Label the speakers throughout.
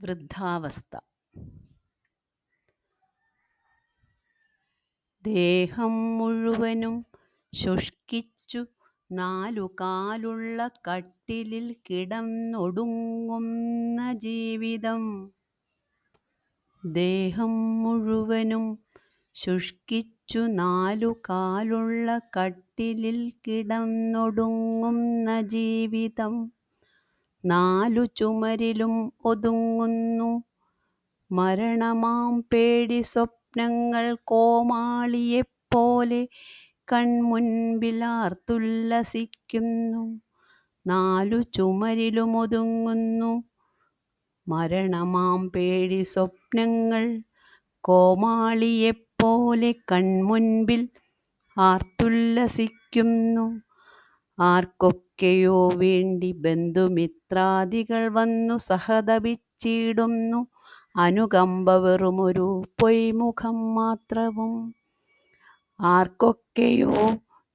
Speaker 1: വൃദ്ധാവസ്ഥ. ദേഹം മുഴുവനും ശുഷ്കിച്ചു നാലുകാലുള്ള കട്ടിലിൽ കിടന്നൊടുങ്ങുന്ന ജീവിതം. ദേഹം മുഴുവനും ശുഷ്കിച്ചു നാലുകാലുള്ള കട്ടിലിൽ കിടന്നൊടുങ്ങുന്ന ജീവിതം. നാലു ചുമരിലും ഒതുങ്ങുന്നു മരണമാം പേടി സ്വപ്നങ്ങൾ. കോമാളിയെപ്പോലെ കൺമുൻപിൽ ആർത്തുല്ലസിക്കുന്നു. നാലു ചുമരിലും ഒതുങ്ങുന്നു മരണമാം പേടി സ്വപ്നങ്ങൾ. കോമാളിയെപ്പോലെ കൺമുൻപിൽ ആർത്തുല്ലസിക്കുന്നു. ആർക്കൊക്കെയോ വേണ്ടി ബന്ധുമിത്രാദികൾ വന്നു സഹതപിച്ചിടുന്നു. അനുകമ്പ വെറുമൊരു പൊയ്മുഖം മാത്രവും. ആർക്കൊക്കെയോ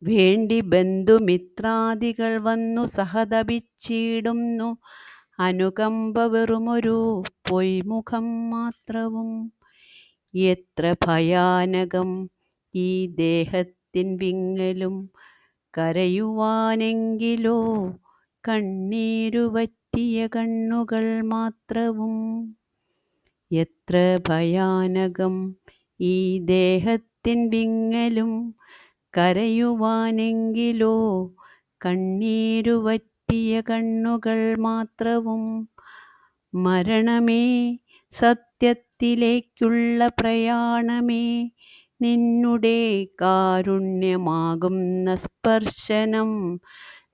Speaker 1: വേണ്ടി ബന്ധുമിത്രാദികൾ വന്നു സഹതപിച്ചിടുന്നു. അനുകമ്പ വെറുമൊരു പൊയ്മുഖം മാത്രവും. എത്ര ഭയാനകം ഈ ദേഹത്തിൻ വിങ്ങലും. കരയുവാനെങ്കിലോ കണ്ണീരുവറ്റിയ കണ്ണുകൾ മാത്രവും. എത്ര ഭയാനകം ഈ ദേഹത്തിൻ വിങ്ങലും. കരയുവാനെങ്കിലോ കണ്ണീരുവറ്റിയ കണ്ണുകൾ മാത്രവും. മരണമേ സത്യത്തിലേക്കുള്ള പ്രയാണമേ, നിന്നുടെ കാരുണ്യമാകുന്ന സ്പർശനം.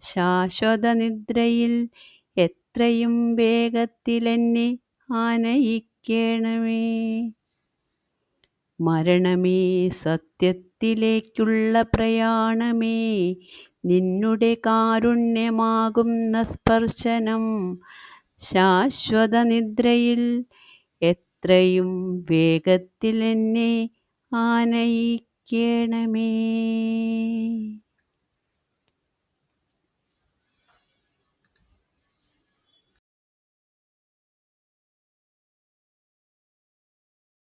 Speaker 1: ശാശ്വത നിദ്രയിൽ എത്രയും വേഗത്തിലെന്നെ ആനയിക്കണമേ. മരണമേ സത്യത്തിലേക്കുള്ള പ്രയാണമേ, നിന്നുടെ കാരുണ്യമാകുന്ന സ്പർശനം. ശാശ്വത നിദ്രയിൽ എത്രയും വേഗത്തിലെന്നെ ആനയിക്കണമേ.